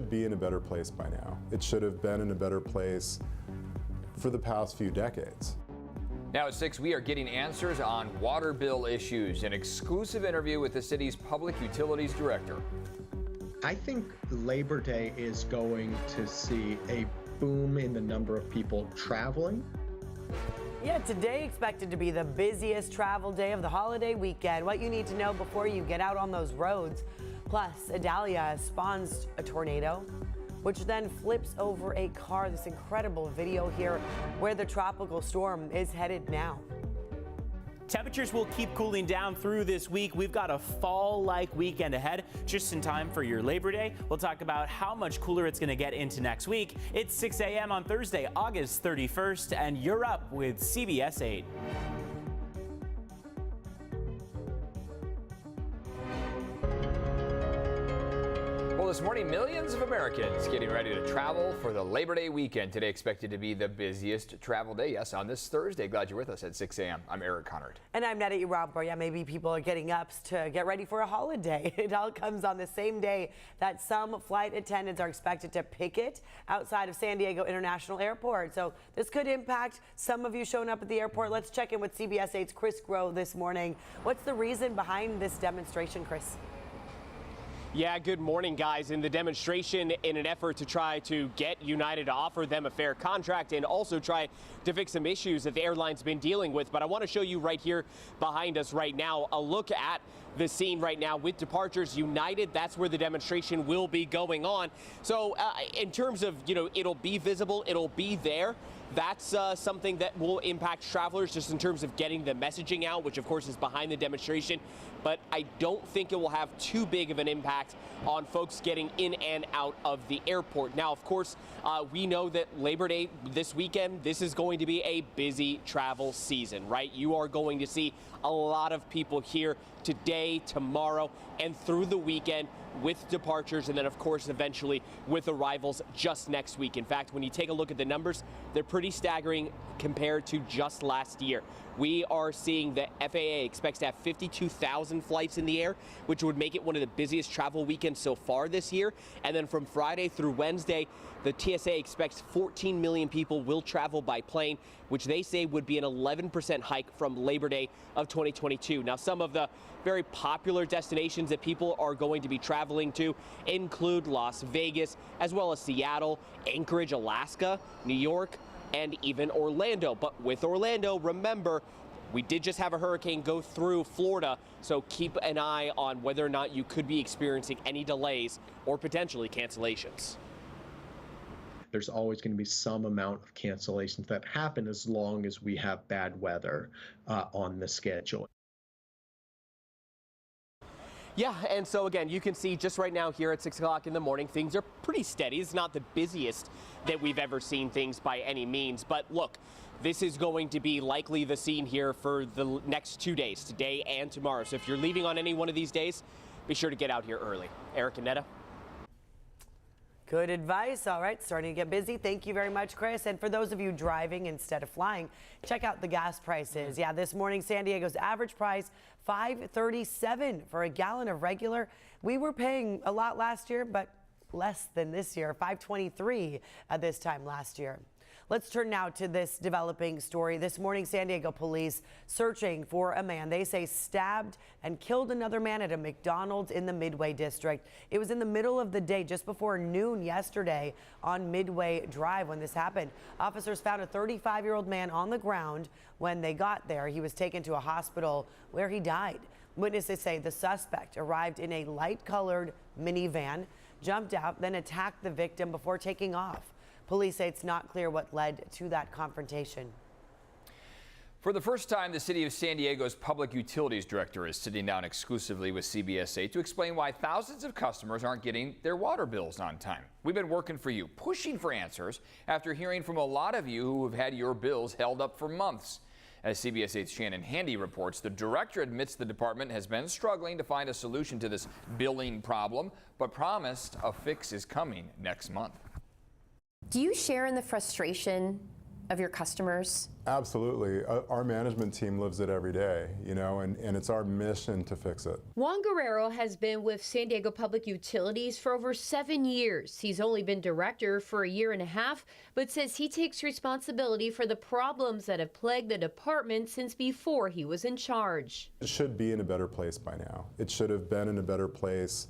should be in a better place by now. It should have been in a better place for the past few decades. Now at 6, we are getting answers on water bill issues. An exclusive interview with the city's public utilities director. I think Labor Day is going to see a boom in the number of people traveling. Yeah, today expected to be the busiest travel day of the holiday weekend. What you need to know before you get out on those roads. Plus, Idalia spawns a tornado, which then flips over a car. This incredible video here where the tropical storm is headed now. Temperatures will keep cooling down through this week. We've got a fall-like weekend ahead, just in time for your Labor Day. We'll talk about how much cooler it's going to get into next week. It's 6 a.m. on Thursday, August 31st, and you're up with CBS 8. Well, this morning, millions of Americans getting ready to travel for the Labor Day weekend. Today expected to be the busiest travel day. Yes, on this Thursday. Glad you're with us at 6 a.m. I'm Eric Conard. And I'm Netta Urabor. Yeah, maybe people are getting up to get ready for a holiday. It all comes on the same day that some flight attendants are expected to picket outside of San Diego International Airport. So this could impact some of you showing up at the airport. Let's check in with CBS 8's Chris Groh this morning. What's the reason behind this demonstration, Chris? Yeah, good morning, guys. In the demonstration, in an effort to try to get United to offer them a fair contract and also try to fix some issues that the airline's been dealing with. But I want to show you right here behind us right now a look at the scene right now with departures. United, that's where the demonstration will be going on. So in terms of, it'll be visible, it'll be there. That's something that will impact travelers just in terms of getting the messaging out, which of course is behind the demonstration. But I don't think it will have too big of an impact on folks getting in and out of the airport. Now, of course, we know that Labor Day this weekend, this is going to be a busy travel season, right? You are going to see a lot of people here today, tomorrow, and through the weekend with departures, and then of course eventually with arrivals just next week. In fact, when you take a look at the numbers, they're pretty staggering compared to just last year. We are seeing the FAA expects to have 52,000 flights in the air, which would make it one of the busiest travel weekends so far this year. And then from Friday through Wednesday, the TSA expects 14 million people will travel by plane, which they say would be an 11% hike from Labor Day of 2022. Now, some of the very popular destinations that people are going to be traveling to include Las Vegas, as well as Seattle, Anchorage, Alaska, New York, and even Orlando. But with Orlando, remember, we did just have a hurricane go through Florida, so keep an eye on whether or not you could be experiencing any delays or potentially cancellations. There's always going to be some amount of cancellations that happen as long as we have bad weather on the schedule. Yeah, and so again, you can see just right now here at 6 o'clock in the morning, things are pretty steady. It's not the busiest that we've ever seen things by any means. But look, this is going to be likely the scene here for the next 2 days, today and tomorrow. So if you're leaving on any one of these days, be sure to get out here early. Eric and Netta. Good advice. All right, starting to get busy. Thank you very much, Chris. And for those of you driving instead of flying, check out the gas prices. Yeah, this morning, San Diego's average price, $5.37 for a gallon of regular. We were paying a lot last year, but less than this year, $5.23 at this time last year. Let's turn now to this developing story. This morning, San Diego police searching for a man they say stabbed and killed another man at a McDonald's in the Midway District. It was in the middle of the day, just before noon yesterday on Midway Drive when this happened. Officers found a 35-year-old man on the ground. When they got there, he was taken to a hospital where he died. Witnesses say the suspect arrived in a light-colored minivan, jumped out, then attacked the victim before taking off. Police say it's not clear what led to that confrontation. For the first time, the city of San Diego's public utilities director is sitting down exclusively with CBS 8 to explain why thousands of customers aren't getting their water bills on time. We've been working for you, pushing for answers after hearing from a lot of you who have had your bills held up for months. As CBS 8's Shannon Handy reports, the director admits the department has been struggling to find a solution to this billing problem, but promised a fix is coming next month. Do you share in the frustration of your customers? Absolutely. Our management team lives it every day, you know, and it's our mission to fix it. Juan Guerrero has been with San Diego Public Utilities for over 7 years. He's only been director for a year and a half, but says he takes responsibility for the problems that have plagued the department since before he was in charge. It should be in a better place by now. It should have been in a better place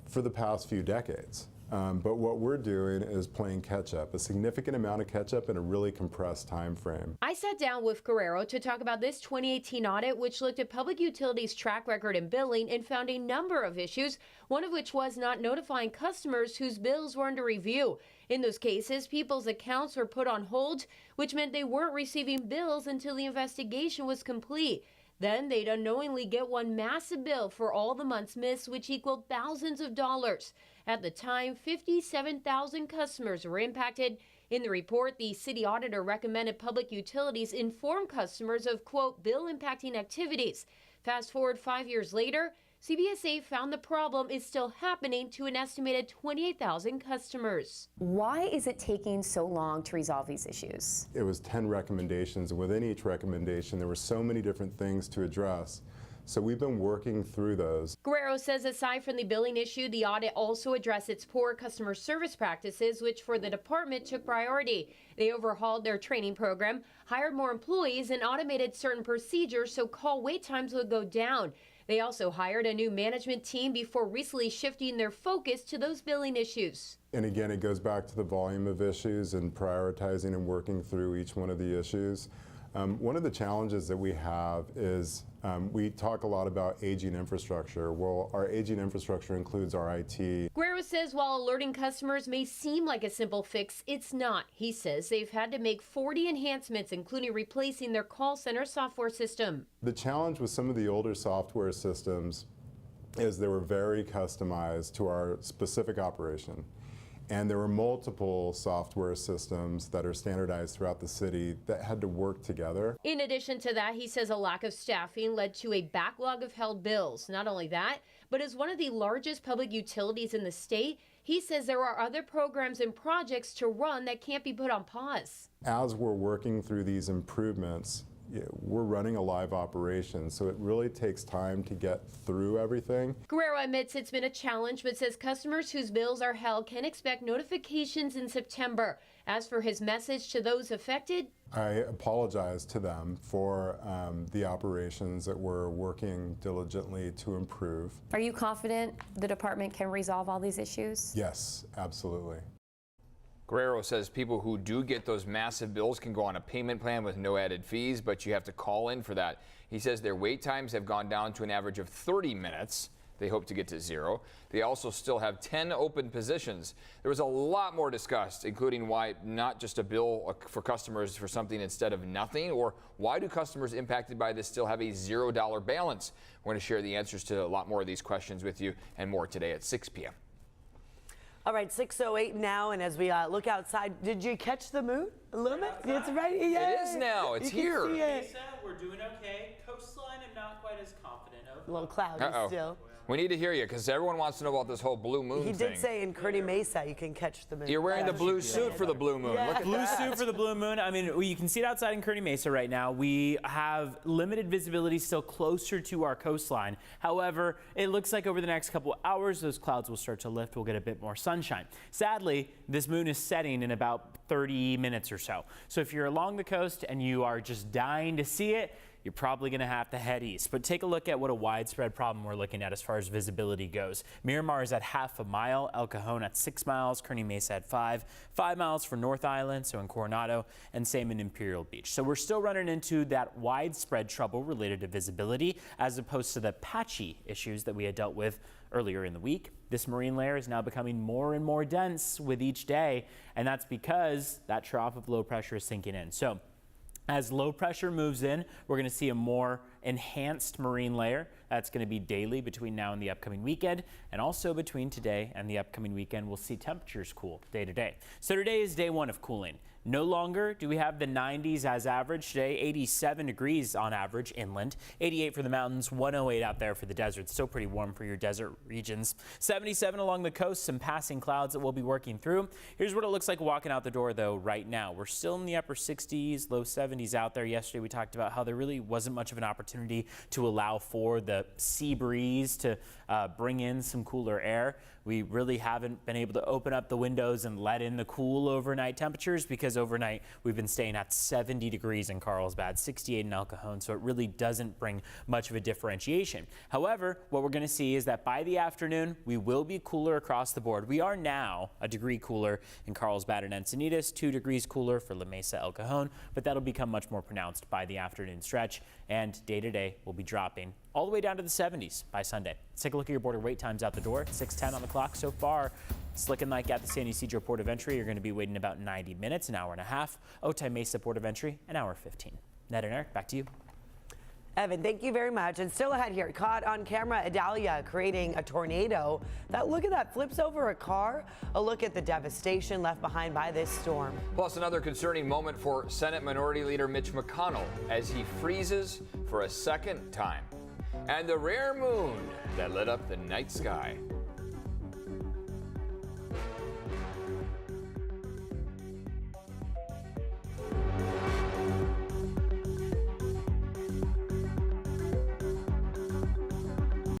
for the past few decades. But what we're doing is playing catch up, a significant amount of catch up in a really compressed time frame. I sat down with Guerrero to talk about this 2018 audit, which looked at public utilities track record and billing and found a number of issues, one of which was not notifying customers whose bills were under review. In those cases, people's accounts were put on hold, which meant they weren't receiving bills until the investigation was complete. Then they'd unknowingly get one massive bill for all the months missed, which equaled thousands of dollars. At the time, 57,000 customers were impacted. In the report, the city auditor recommended public utilities inform customers of, quote, bill impacting activities. Fast forward 5 years later, CBSA found the problem is still happening to an estimated 28,000 customers. Why is it taking so long to resolve these issues? It was 10 recommendations, and within each recommendation, there were so many different things to address. So we've been working through those. Guerrero says aside from the billing issue, the audit also addressed its poor customer service practices, which for the department took priority. They overhauled their training program, hired more employees, and automated certain procedures so call wait times would go down. They also hired a new management team before recently shifting their focus to those billing issues. And again, it goes back to the volume of issues and prioritizing and working through each one of the issues. One of the challenges that we have is we talk a lot about aging infrastructure. Well, our aging infrastructure includes our IT. Guerrero says while alerting customers may seem like a simple fix, it's not. He says they've had to make 40 enhancements, including replacing their call center software system. The challenge with some of the older software systems is they were very customized to our specific operation. And there were multiple software systems that are standardized throughout the city that had to work together. In addition to that, he says a lack of staffing led to a backlog of held bills. Not only that, but as one of the largest public utilities in the state, he says there are other programs and projects to run that can't be put on pause. As we're working through these improvements, we're running a live operation, so it really takes time to get through everything. Guerrero admits it's been a challenge, but says customers whose bills are held can expect notifications in September. As for his message to those affected, I apologize to them for the operations that we're working diligently to improve. Are you confident the department can resolve all these issues? Yes, absolutely. Guerrero says people who do get those massive bills can go on a payment plan with no added fees, but you have to call in for that. He says their wait times have gone down to an average of 30 minutes. They hope to get to 0. They also still have 10 open positions. There was a lot more discussed, including why not just a bill for customers for something instead of nothing, or why do customers impacted by this still have a $0 balance? We're going to share the answers to a lot more of these questions with you and more today at 6 p.m. All right, 6:08 now, and as we look outside, did you catch the moon a little bit? It's right. Yeah. It is now. It's here. Lisa, we're doing okay. Coastline, I'm not quite as confident of. A little cloudy still. We need to hear you because everyone wants to know about this whole blue moon thing. He did say in Kearny Mesa you can catch the moon. You're wearing the blue suit for the blue moon. Yeah. Look at Blue that. suit for the blue moon. I mean, you can see it outside in Kearny Mesa right now. We have limited visibility still closer to our coastline. However, it looks like over the next couple of hours, those clouds will start to lift. We'll get a bit more sunshine. Sadly, this moon is setting in about 30 minutes or so. So if you're along the coast and you are just dying to see it, you're probably going to have to head east. But take a look at what a widespread problem we're looking at as far as visibility goes. Miramar is at half a mile, El Cajon at 6 miles, Kearny Mesa at 5 miles for North Island, so in Coronado, and same in Imperial Beach. So we're still running into that widespread trouble related to visibility as opposed to the patchy issues that we had dealt with earlier in the week. This marine layer is now becoming more and more dense with each day, and that's because that trough of low pressure is sinking in. So as low pressure moves in, we're going to see a more enhanced marine layer That's going to be daily between now and the upcoming weekend, and also between today and the upcoming weekend, we'll see temperatures cool day to day. So today is day one of cooling. No longer do we have the 90s as average today, 87 degrees on average inland, 88 for the mountains, 108 out there for the desert. Still pretty warm for your desert regions. 77 along the coast, some passing clouds that we'll be working through. Here's what it looks like walking out the door though right now. We're still in the upper 60s, low 70s out there. Yesterday we talked about how there really wasn't much of an opportunity to allow for the sea breeze to bring in some cooler air. We really haven't been able to open up the windows and let in the cool overnight temperatures because overnight we've been staying at 70 degrees in Carlsbad, 68 in El Cajon, so it really doesn't bring much of a differentiation. However, what we're going to see is that by the afternoon, we will be cooler across the board. We are now a degree cooler in Carlsbad and Encinitas, 2 degrees cooler for La Mesa, El Cajon, but that'll become much more pronounced by the afternoon stretch, and day to day will be dropping all the way down to the 70s by Sunday. Let's take a look at your border wait times out the door. 6:10 on the clock so far. It's looking like at the San Ysidro Port of Entry, you're going to be waiting about 90 minutes, an hour and a half. Otay Mesa Port of Entry, an hour 15. Ned and Eric, back to you. Evan, thank you very much. And still ahead here, caught on camera, Idalia creating a tornado that, look at that, flips over a car. A look at the devastation left behind by this storm. Plus, another concerning moment for Senate Minority Leader Mitch McConnell as he freezes for a second time. And the rare moon that lit up the night sky.